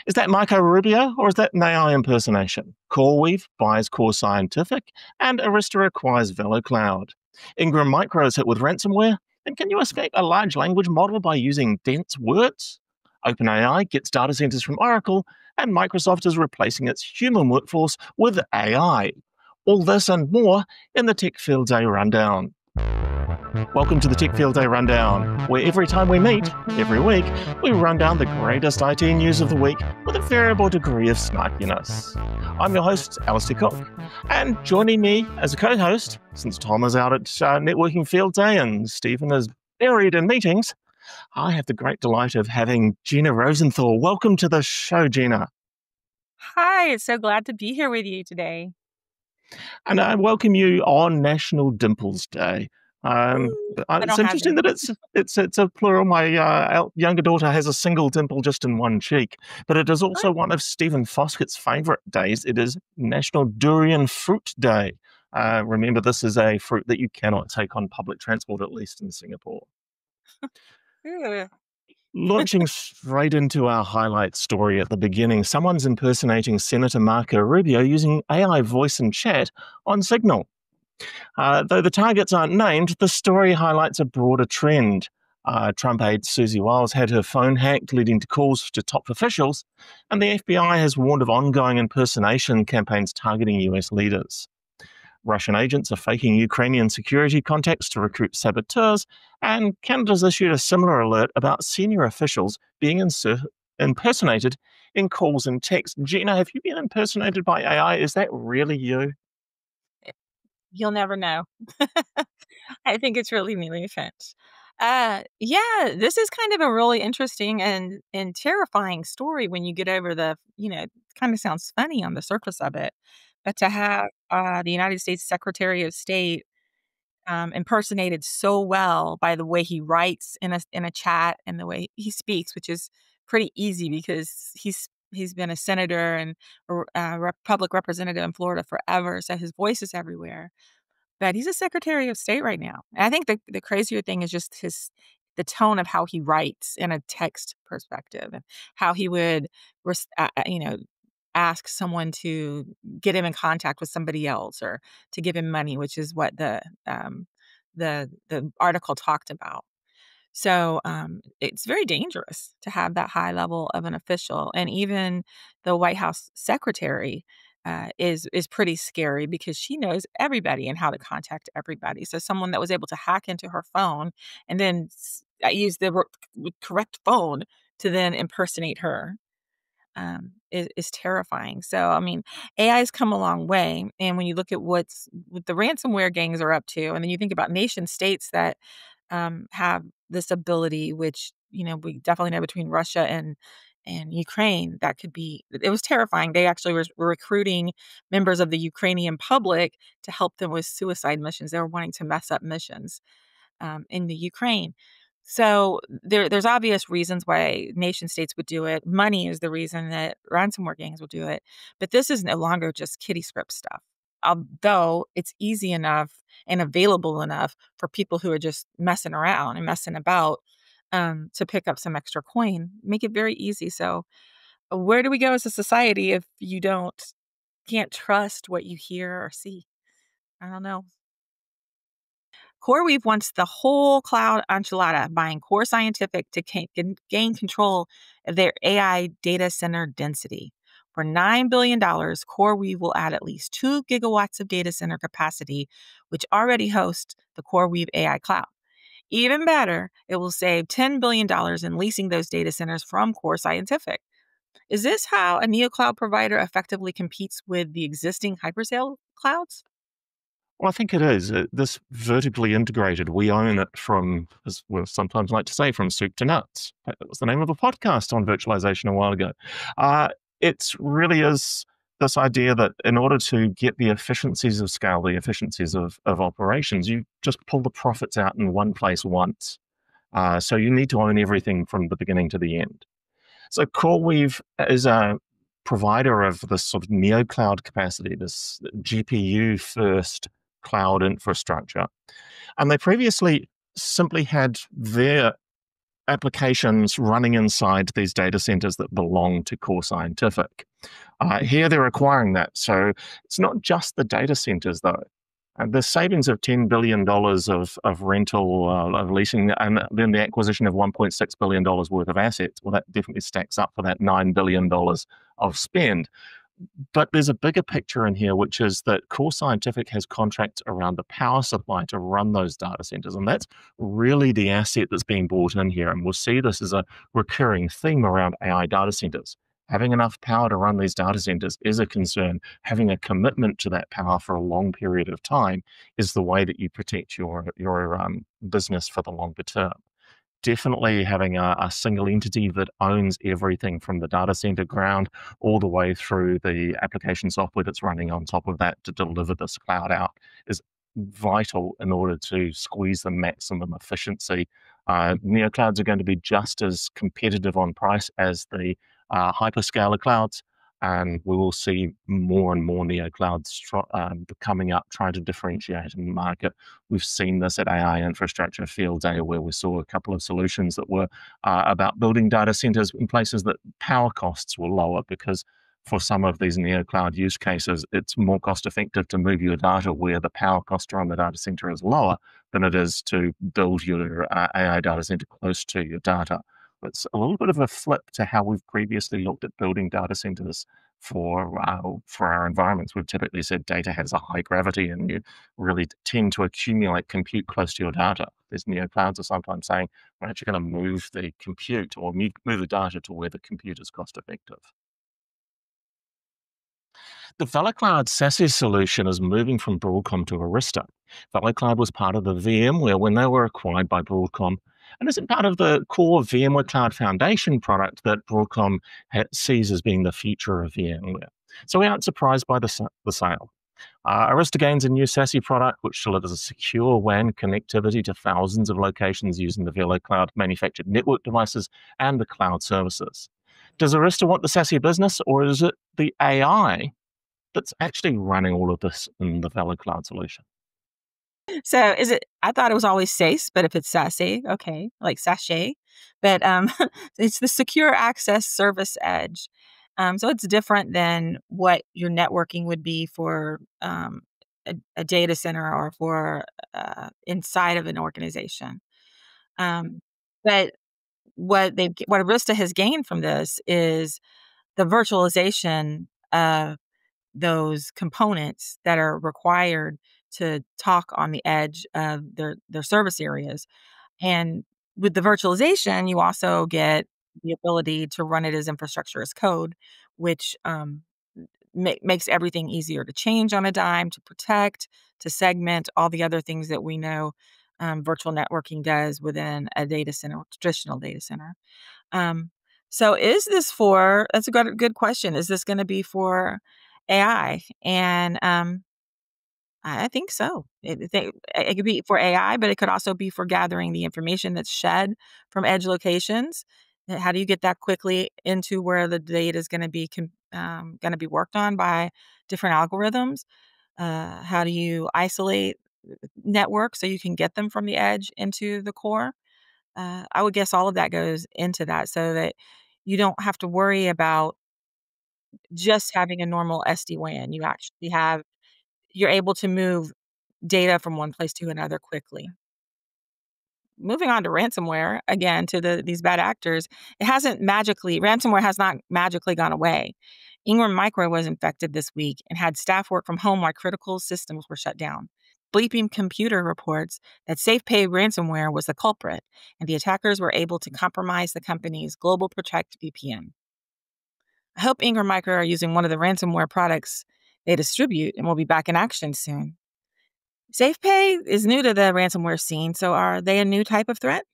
Is that Marco Rubio or is that an AI impersonation? CoreWeave buys Core Scientific and Arista acquires VeloCloud. Ingram Micro is hit with ransomware. And can you escape a large language model by using dense words? OpenAI gets data centers from Oracle, and Microsoft is replacing its human workforce with AI. All this and more in the Tech Field Day Rundown. Welcome to the Tech Field Day Rundown, where every time we meet, every week, we run down the greatest IT news of the week with a variable degree of snarkiness. I'm your host, Alastair Cooke, and joining me as a co-host, since Tom is out at Networking Field Day and Stephen is buried in meetings, I have the great delight of having Gina Rosenthal. Welcome to the show, Gina. Hi, so glad to be here with you today. And I welcome you on National Dimples Day. It's interesting that it's a plural. My younger daughter has a single dimple just in one cheek, but it is also one of Stephen Foskett's favourite days. It is National Durian Fruit Day. Remember, this is a fruit that you cannot take on public transport, at least in Singapore. Launching straight into our highlight story at the beginning, someone's impersonating Senator Marco Rubio using AI voice and chat on Signal. Though the targets aren't named, the story highlights a broader trend. Trump aide Susie Wiles had her phone hacked, leading to calls to top officials, and the FBI has warned of ongoing impersonation campaigns targeting US leaders. Russian agents are faking Ukrainian security contacts to recruit saboteurs, and Canada's issued a similar alert about senior officials being impersonated in calls and texts. Gina, have you been impersonated by AI? Is that really you? You'll never know. I think it's really efficient. This is kind of a really interesting and terrifying story when you get over it kind of sounds funny on the surface of it. But to have the United States Secretary of State impersonated so well by the way he writes in a chat and the way he speaks, which is pretty easy because he's been a senator and a public representative in Florida forever, so his voice is everywhere. But he's a Secretary of State right now. And I think the crazier thing is just the tone of how he writes in a text perspective and how he would, ask someone to get him in contact with somebody else or to give him money, which is what the article talked about. So it's very dangerous to have that high level of an official, and even the White House secretary is pretty scary because she knows everybody and how to contact everybody. So someone that was able to hack into her phone and then use the correct phone to then impersonate her is terrifying. So, I mean, AI has come a long way. And when you look at what the ransomware gangs are up to, and then you think about nation states that have this ability, which, we definitely know between Russia and Ukraine, it was terrifying. They actually were recruiting members of the Ukrainian public to help them with suicide missions. They were wanting to mess up missions in the Ukraine. So there's obvious reasons why nation states would do it. Money is the reason that ransomware gangs will do it. But this is no longer just kiddie script stuff. Although it's easy enough and available enough for people who are just messing around and messing about to pick up some extra coin, make it very easy. So where do we go as a society if you can't trust what you hear or see? I don't know. CoreWeave wants the whole cloud enchilada, buying Core Scientific to gain control of their AI data center density. For $9 billion, CoreWeave will add at least 2 gigawatts of data center capacity, which already hosts the CoreWeave AI cloud. Even better, it will save $10 billion in leasing those data centers from Core Scientific. Is this how a neocloud provider effectively competes with the existing hyperscale clouds? Well, I think it is. This vertically integrated, we own it from, as we sometimes like to say, from soup to nuts. That was the name of a podcast on virtualization a while ago. It really is this idea that in order to get the efficiencies of scale, the efficiencies of operations, you just pull the profits out in one place once. So you need to own everything from the beginning to the end. So CoreWeave is a provider of this sort of neo-cloud capacity, this GPU-first cloud infrastructure. And they previously simply had their applications running inside these data centers that belong to Core Scientific. Here they're acquiring that. So it's not just the data centers, though. The savings of $10 billion of rental, of leasing, and then the acquisition of $1.6 billion worth of assets, well, that definitely stacks up for that $9 billion of spend. But there's a bigger picture in here, which is that Core Scientific has contracts around the power supply to run those data centers. And that's really the asset that's being brought in here. And we'll see this as a recurring theme around AI data centers. Having enough power to run these data centers is a concern. Having a commitment to that power for a long period of time is the way that you protect your business for the longer term. Definitely having a single entity that owns everything from the data center ground all the way through the application software that's running on top of that to deliver this cloud out is vital in order to squeeze the maximum efficiency. Neoclouds are going to be just as competitive on price as the hyperscaler clouds, and we will see more and more neoclouds coming up, trying to differentiate in the market. We've seen this at AI Infrastructure Field Day, where we saw a couple of solutions that were about building data centers in places that power costs were lower, because for some of these neocloud use cases, it's more cost effective to move your data where the power cost to run the data center is lower than it is to build your AI data center close to your data. It's a little bit of a flip to how we've previously looked at building data centers for our environments. We've typically said data has a high gravity and you really tend to accumulate compute close to your data. There's neoclouds are sometimes saying we're actually going to move the compute or move the data to where the compute is cost effective. The VeloCloud SASE solution is moving from Broadcom to Arista. VeloCloud was part of the VMware when they were acquired by Broadcom, and isn't part of the core VMware Cloud Foundation product that Broadcom sees as being the future of VMware. So we aren't surprised by the sale. Arista gains a new SASE product which delivers a secure WAN connectivity to thousands of locations using the VeloCloud manufactured network devices and the cloud services. Does Arista want the SASE business, or is it the AI that's actually running all of this in the VeloCloud solution? So is it, I thought it was always SASE, but if it's SASE, okay, like sachet. But it's the secure access service edge. So it's different than what your networking would be for a data center or for inside of an organization. Um, but what Arista has gained from this is the virtualization of those components that are required to talk on the edge of their service areas. And with the virtualization, you also get the ability to run it as infrastructure as code, which makes everything easier to change on a dime, to protect, to segment, all the other things that we know virtual networking does within a data center, traditional data center. Um, so is this for, that's a good question. Is this going to be for AI? And I think so. It could be for AI, but it could also be for gathering the information that's shed from edge locations. How do you get that quickly into where the data is going to be worked on by different algorithms? How do you isolate networks so you can get them from the edge into the core? I would guess all of that goes into that, so that you don't have to worry about just having a normal SD-WAN. You're able to move data from one place to another quickly. Moving on to ransomware, again, to these bad actors, ransomware has not magically gone away. Ingram Micro was infected this week and had staff work from home while critical systems were shut down. Bleeping Computer reports that SafePay ransomware was the culprit, and the attackers were able to compromise the company's Global Protect VPN. I hope Ingram Micro are using one of the ransomware products they distribute and will be back in action soon. SafePay is new to the ransomware scene, so are they a new type of threat?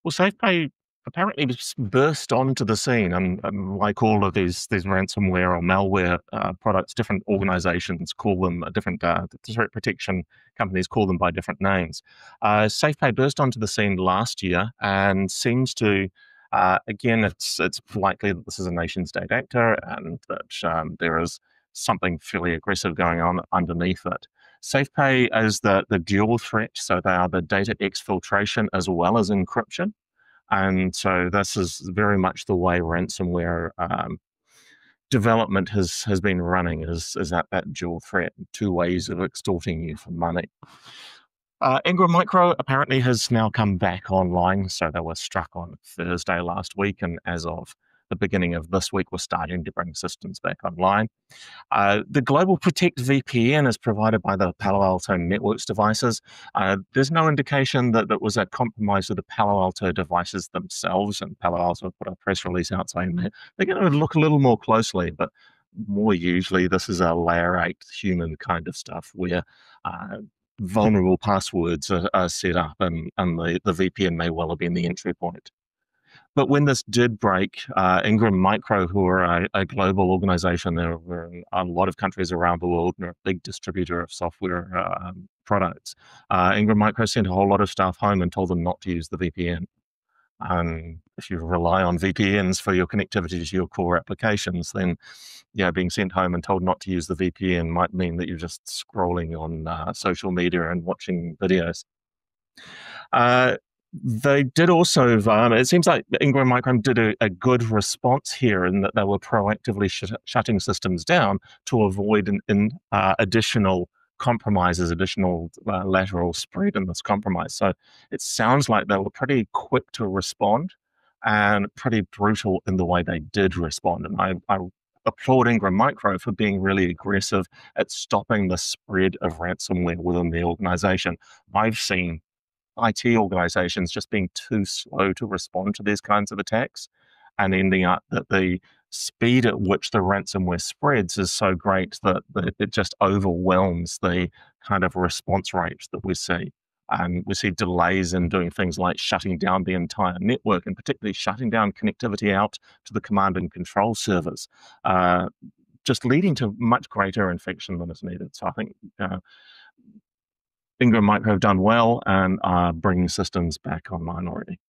Well, SafePay apparently just burst onto the scene, and like all of these ransomware or malware products, different organizations call them different threat protection companies call them by different names. SafePay burst onto the scene last year and seems to. Again, it's likely that this is a nation-state actor and that there is something fairly aggressive going on underneath it. SafePay is the dual threat, so they are the data exfiltration as well as encryption. And so this is very much the way ransomware development has been running, is that dual threat, two ways of extorting you for money. Ingram Micro apparently has now come back online. So they were struck on Thursday last week, and as of the beginning of this week, we're starting to bring systems back online. The Global Protect VPN is provided by the Palo Alto Networks devices. There's no indication that it was a compromise of the Palo Alto devices themselves, and Palo Alto put a press release out saying that they're going to look a little more closely, but more usually this is a layer 8 human kind of stuff where vulnerable passwords are set up, and the VPN may well have been the entry point. But when this did break, Ingram Micro, who are a global organization, they're in a lot of countries around the world, and they're a big distributor of software products. Ingram Micro sent a whole lot of staff home and told them not to use the VPN. If you rely on VPNs for your connectivity to your core applications, then being sent home and told not to use the VPN might mean that you're just scrolling on social media and watching videos. They did also, it seems like Ingram Micro did a good response here in that they were proactively shutting systems down to avoid additional compromises, additional lateral spread in this compromise. So it sounds like they were pretty quick to respond and pretty brutal in the way they did respond. And I applaud Ingram Micro for being really aggressive at stopping the spread of ransomware within the organization. I've seen IT organizations just being too slow to respond to these kinds of attacks, and ending up that the speed at which the ransomware spreads is so great that it just overwhelms the kind of response rate that we see. And we see delays in doing things like shutting down the entire network, and particularly shutting down connectivity out to the command and control servers, just leading to much greater infection than is needed. So I think Ingram Micro have done well and are bringing systems back online already.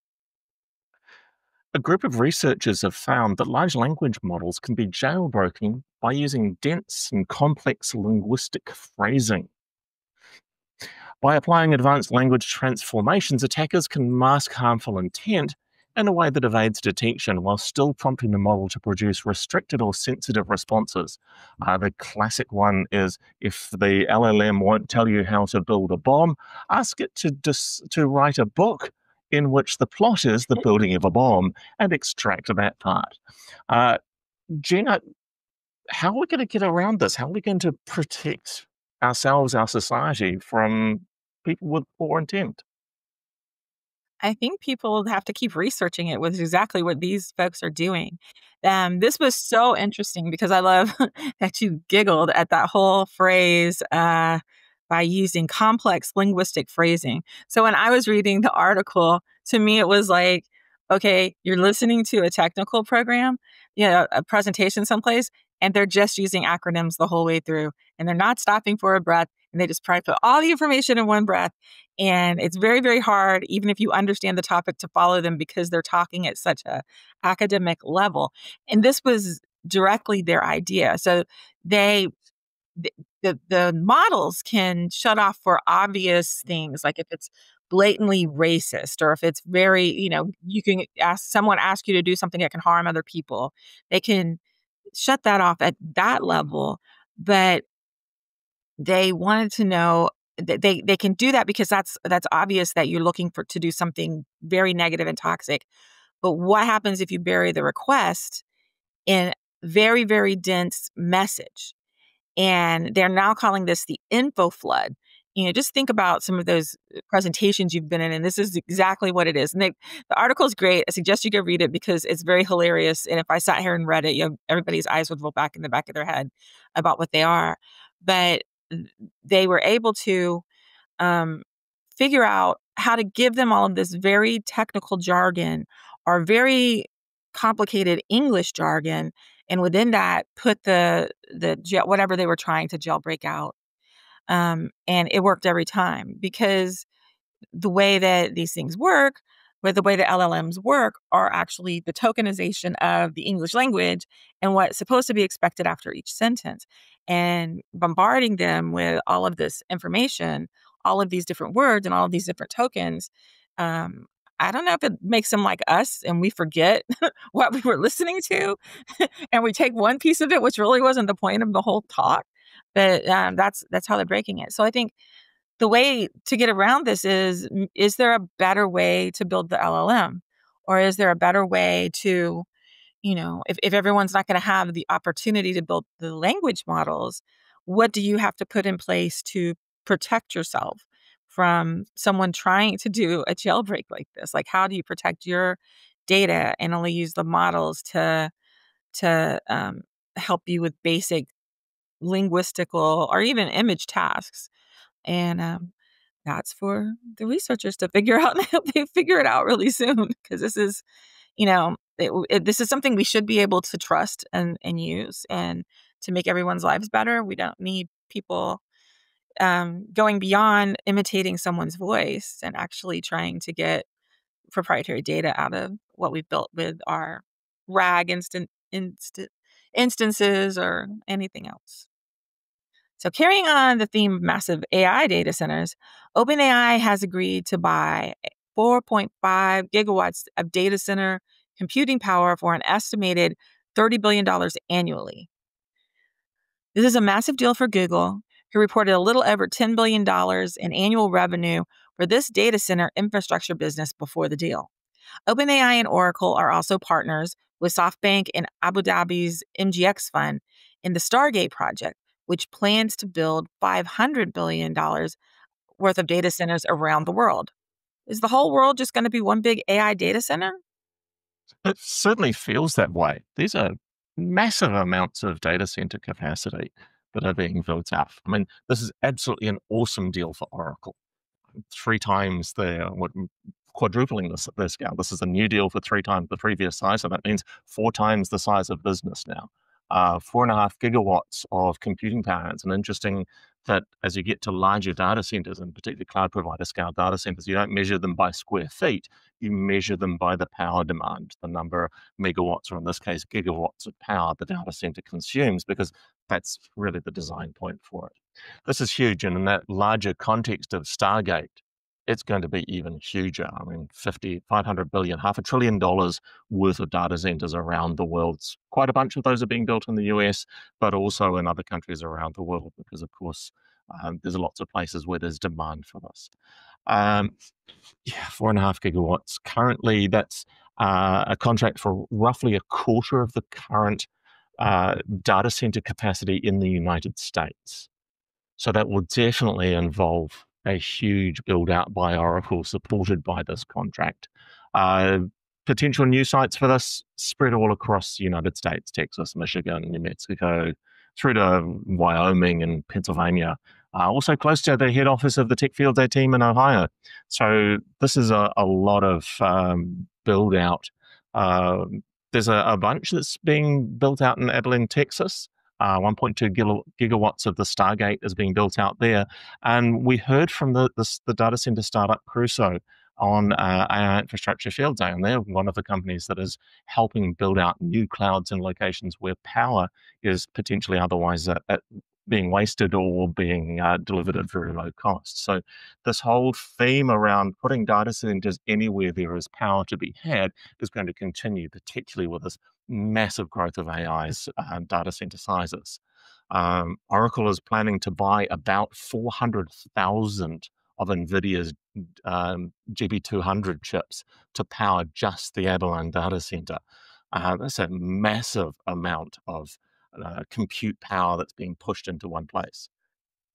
A group of researchers have found that large language models can be jailbroken by using dense and complex linguistic phrasing. By applying advanced language transformations, attackers can mask harmful intent in a way that evades detection while still prompting the model to produce restricted or sensitive responses. The classic one is, if the LLM won't tell you how to build a bomb, ask it to write a book in which the plot is the building of a bomb, and extract that part. Gina, how are we going to get around this? How are we going to protect ourselves, our society, from people with poor intent? I think people have to keep researching it with exactly what these folks are doing. This was so interesting because I love that you giggled at that whole phrase by using complex linguistic phrasing. So when I was reading the article, to me, it was like, okay, you're listening to a technical program, a presentation someplace, and they're just using acronyms the whole way through, and they're not stopping for a breath, and they just probably put all the information in one breath. And it's very, very hard, even if you understand the topic, to follow them because they're talking at such a academic level. And this was directly their idea. So they, the models can shut off for obvious things, like if it's blatantly racist, or if it's very, you can ask you to do something that can harm other people. They can shut that off at that level. But they wanted to know that they can do that because that's obvious that you're looking to do something very negative and toxic. But what happens if you bury the request in very, very dense message? And they're now calling this the info flood. Just think about some of those presentations you've been in, and this is exactly what it is. And the article is great. I suggest you go read it because it's very hilarious. And if I sat here and read it, everybody's eyes would roll back in the back of their head about what they are. But they were able to figure out how to give them all of this very technical jargon or very complicated English jargon, and within that put the whatever they were trying to jailbreak out. And it worked every time because the way that these things work, with the way that LLMs work, are actually the tokenization of the English language and what's supposed to be expected after each sentence. And bombarding them with all of this information, all of these different words and all of these different tokens, I don't know if it makes them like us and we forget what we were listening to and we take one piece of it, which really wasn't the point of the whole talk. But that's how they're breaking it. So I think the way to get around this is there a better way to build the LLM? Or is there a better way to, if everyone's not going to have the opportunity to build the language models, what do you have to put in place to protect yourself from someone trying to do a jailbreak like this? Like, how do you protect your data and only use the models to help you with basic linguistical or even image tasks? And that's for the researchers to figure out. And I hope they figure it out really soon, because this is, this is something we should be able to trust and use, and to make everyone's lives better. We don't need people going beyond imitating someone's voice and actually trying to get proprietary data out of what we've built with our RAG instances or anything else. So carrying on the theme of massive AI data centers, OpenAI has agreed to buy 4.5 gigawatts of data center computing power for an estimated $30 billion annually. This is a massive deal for Google, who reported a little over $10 billion in annual revenue for this data center infrastructure business before the deal. OpenAI and Oracle are also partners with SoftBank and Abu Dhabi's MGX fund in the Stargate project, which plans to build $500 billion worth of data centers around the world. Is the whole world just going to be one big AI data center? It certainly feels that way. These are massive amounts of data center capacity that are being built out. I mean, this is absolutely an awesome deal for Oracle. 3 times quadrupling this scale. This is a new deal for 3 times the previous size, so that means 4 times the size of business now. 4.5 gigawatts of computing power. It's an interesting that as you get to larger data centers, and particularly cloud provider scale data centers, you don't measure them by square feet, you measure them by the power demand, the number of megawatts, or in this case, gigawatts of power the data center consumes, because that's really the design point for it. This is huge, and in that larger context of Stargate, it's going to be even huger. I mean, 500 billion, $500 billion worth of data centers around the world. Quite a bunch of those are being built in the US, but also in other countries around the world, because, of course, there's lots of places where there's demand for this. 4.5 gigawatts. Currently, that's a contract for roughly a quarter of the current data center capacity in the United States. So that will definitely involve a huge build out by Oracle supported by this contract. Potential new sites for this spread all across the United States, Texas, Michigan, New Mexico, through to Wyoming and Pennsylvania. Also close to the head office of the Tech Field Day team in Ohio. So this is a lot of build out. There's a bunch that's being built out in Abilene, Texas. 1.2 gigawatts of the Stargate is being built out there. And we heard from the data center startup Crusoe on AI Infrastructure Field Day, and they're one of the companies that is helping build out new clouds in locations where power is potentially otherwise being wasted or being delivered at very low cost. So this whole theme around putting data centers anywhere there is power to be had is going to continue, particularly with this massive growth of AI's data center sizes. Oracle is planning to buy about 400,000 of NVIDIA's GB200 chips to power just the Abilene data center. That's a massive amount of compute power that's being pushed into one place.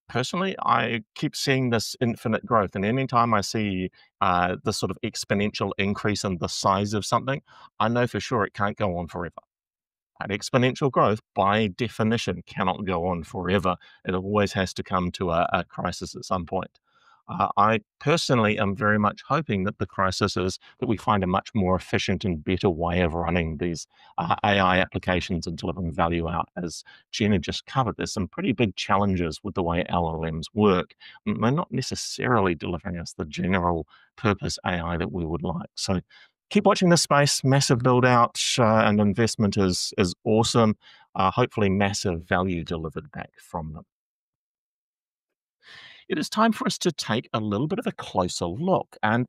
Personally, I keep seeing this infinite growth, and anytime I see this sort of exponential increase in the size of something, I know for sure it can't go on forever. And exponential growth, by definition, cannot go on forever. It always has to come to a crisis at some point. I personally am very much hoping that the crisis is that we find a much more efficient and better way of running these AI applications and delivering value out. As Gina just covered, there's some pretty big challenges with the way LLMs work. They're not necessarily delivering us the general purpose AI that we would like. So keep watching this space. Massive build out and investment is awesome. Hopefully massive value delivered back from them. It is time for us to take a little bit of a closer look. And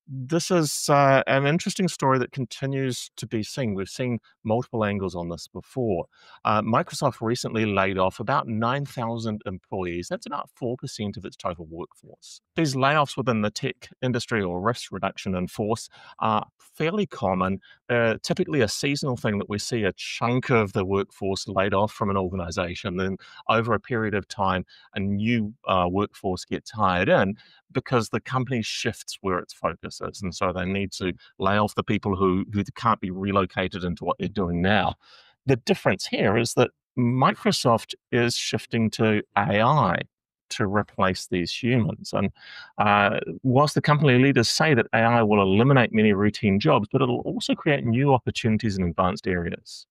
This is an interesting story that continues to be seen. We've seen multiple angles on this before. Microsoft recently laid off about 9,000 employees. That's about 4% of its total workforce. These layoffs within the tech industry, or risk reduction in force, are fairly common. Typically a seasonal thing that we see a chunk of the workforce laid off from an organization. Then over a period of time, a new workforce gets hired in, because the company shifts where its focus is. And so they need to lay off the people who can't be relocated into what they're doing now. The difference here is that Microsoft is shifting to AI to replace these humans. And whilst the company leaders say that AI will eliminate many routine jobs, but it'll also create new opportunities in advanced areas.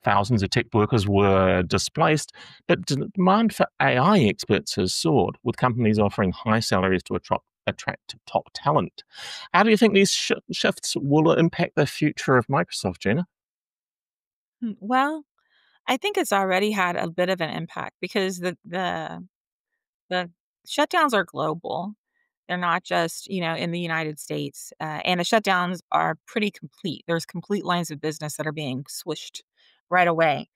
Thousands of tech workers were displaced, but demand for AI experts has soared, with companies offering high salaries to attract top talent. How do you think these shifts will impact the future of Microsoft, Gina? Well, I think it's already had a bit of an impact because the shutdowns are global. They're not just, in the United States, and the shutdowns are pretty complete. There's complete lines of business that are being swished right away.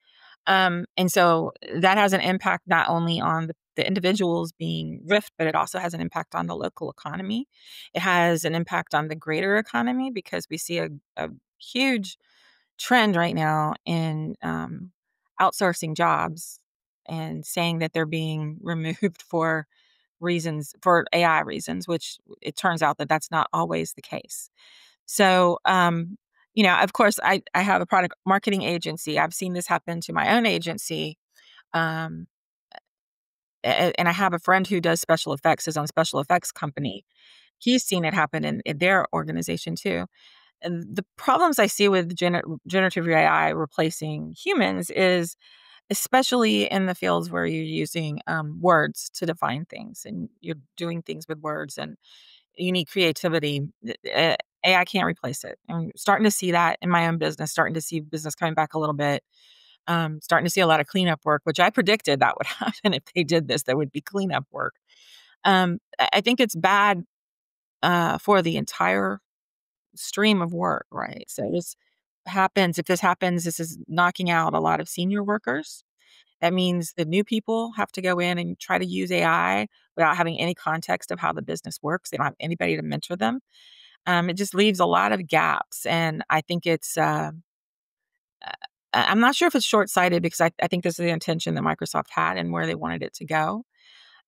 And so that has an impact not only on the individuals being riffed, but it also has an impact on the local economy. It has an impact on the greater economy because we see a huge trend right now in outsourcing jobs and saying that they're being removed for AI reasons, which it turns out that that's not always the case. So, of course, I have a product marketing agency. I've seen this happen to my own agency. Um, and I have a friend who does special effects, his own special effects company. He's seen it happen in their organization too. And the problems I see with generative AI replacing humans is especially in the fields where you're using words to define things and you're doing things with words and you need creativity. AI can't replace it. I'm starting to see that in my own business, starting to see business coming back a little bit, starting to see a lot of cleanup work, which I predicted that would happen if they did this. There would be cleanup work. I think it's bad for the entire stream of work, right? So if this happens, this is knocking out a lot of senior workers. That means the new people have to go in and try to use AI without having any context of how the business works. They don't have anybody to mentor them. It just leaves a lot of gaps. And I think I'm not sure if it's short sighted because I think this is the intention that Microsoft had and where they wanted it to go.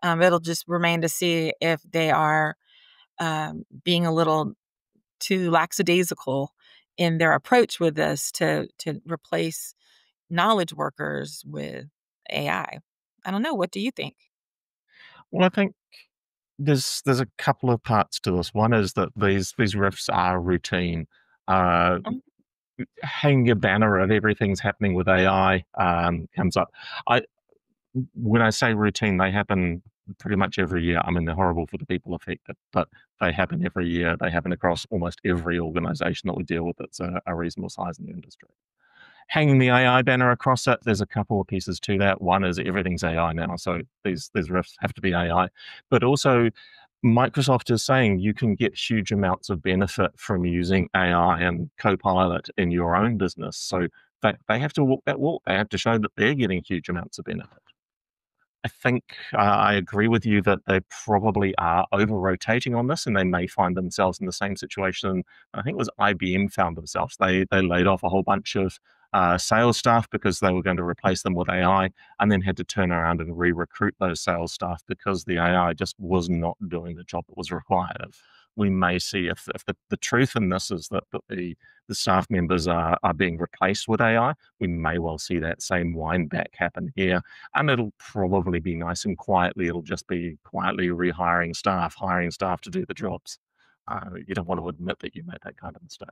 It'll just remain to see if they are being a little too lackadaisical in their approach with this to replace knowledge workers with AI. I don't know. What do you think? Well, I think there's a couple of parts to this. One is that these riffs are routine. Uh, Mm, Hang a banner of everything's happening with AI comes up. I When I say routine, they happen pretty much every year. I mean, they're horrible for the people affected, but they happen every year. They happen across almost every organization that we deal with that's a reasonable size in the industry. Hanging the AI banner across it, there's a couple of pieces to that. One is everything's AI now, so these risks have to be AI. But also, Microsoft is saying you can get huge amounts of benefit from using AI and Copilot in your own business. So they have to walk that walk. They have to show that they're getting huge amounts of benefit. I think I agree with you that they probably are over-rotating on this, and they may find themselves in the same situation. I think it was IBM found themselves. They laid off a whole bunch of sales staff because they were going to replace them with AI, and then had to turn around and re-recruit those sales staff because the AI just was not doing the job that was required. We may see if the truth in this is that the staff members are being replaced with AI, we may well see that same wind back happen here, and it'll probably be nice and quietly. It'll just be quietly rehiring staff, hiring staff to do the jobs. You don't want to admit that you made that kind of mistake.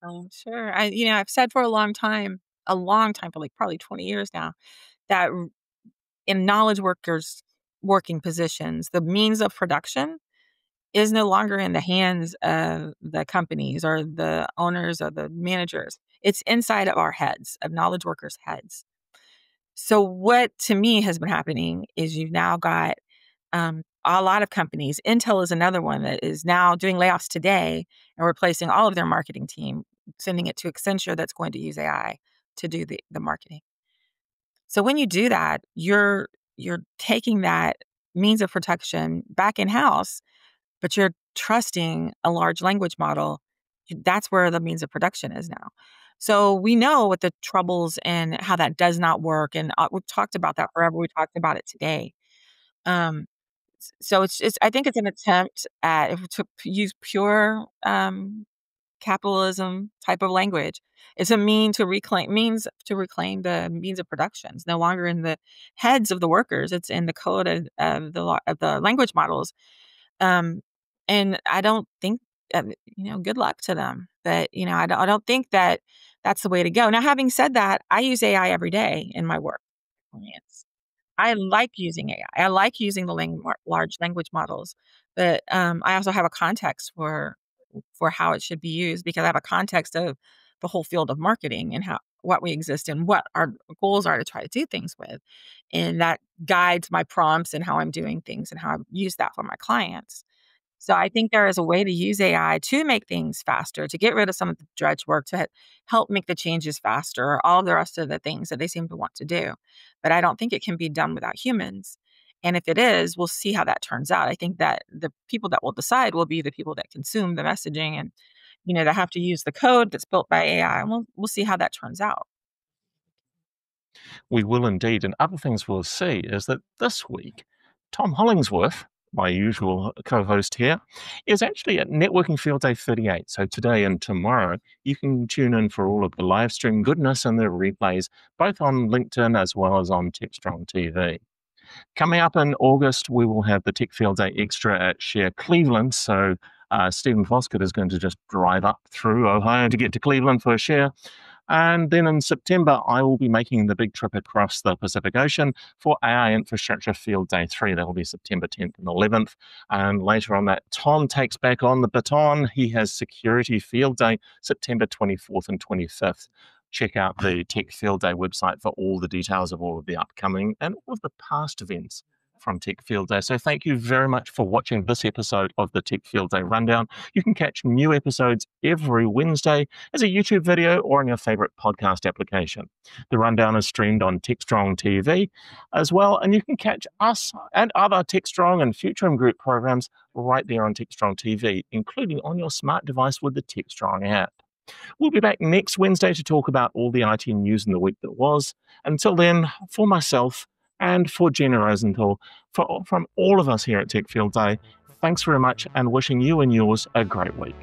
oh, sure. I've said for a long time, for like probably 20 years now, that in knowledge workers working positions, the means of production is no longer in the hands of the companies or the owners or the managers. It's inside of our heads, of knowledge workers' heads. So what to me has been happening is you've now got a lot of companies, Intel is another one that is now doing layoffs today and replacing all of their marketing team, sending it to Accenture that's going to use AI to do the marketing. So when you do that, you're taking that means of protection back in-house, but you're trusting a large language model. That's where the means of production is now. So we know what the troubles and how that does not work, and we've talked about that forever. We talked about it today. Um, so it's I think it's an attempt to use pure capitalism type of language. It's a means to reclaim the means of production. It's no longer in the heads of the workers. It's in the code of the language models. Um, and I don't think, good luck to them. But I don't think that that's the way to go. Now, having said that, I use AI every day in my work. Clients. I like using AI. I like using the large language models, but I also have a context for how it should be used, because I have a context of the whole field of marketing and what we exist in, what our goals are to try to do things with. And that guides my prompts and how I'm doing things and how I use that for my clients. So I think there is a way to use AI to make things faster, to get rid of some of the drudge work, to help make the changes faster, all the rest of the things that they seem to want to do. But I don't think it can be done without humans. And if it is, we'll see how that turns out. I think that the people that will decide will be the people that consume the messaging and, that have to use the code that's built by AI. And we'll see how that turns out. We will indeed. And other things we'll see is that this week, Tom Hollingsworth, my usual co-host here, is actually at Networking Field Day 38. So today and tomorrow, you can tune in for all of the live stream goodness and the replays, both on LinkedIn as well as on TechStrong TV. Coming up in August, we will have the Tech Field Day Extra at Share Cleveland. So Stephen Foskett is going to just drive up through Ohio to get to Cleveland for a share. And then in September, I will be making the big trip across the Pacific Ocean for AI Infrastructure Field Day 3. That will be September 10th and 11th. And later on that, Tom takes back on the baton. He has Security Field Day, September 24th and 25th. Check out the Tech Field Day website for all the details of all of the upcoming and all of the past events from Tech Field Day. So thank you very much for watching this episode of the Tech Field Day Rundown. You can catch new episodes every Wednesday as a YouTube video or on your favorite podcast application. The Rundown is streamed on TechStrong TV as well, and you can catch us and other TechStrong and Futurum Group programs right there on TechStrong TV, including on your smart device with the TechStrong app. We'll be back next Wednesday to talk about all the IT news in the week that was. Until then, for myself and for Gina Rosenthal, from all of us here at Tech Field Day, thanks very much and wishing you and yours a great week.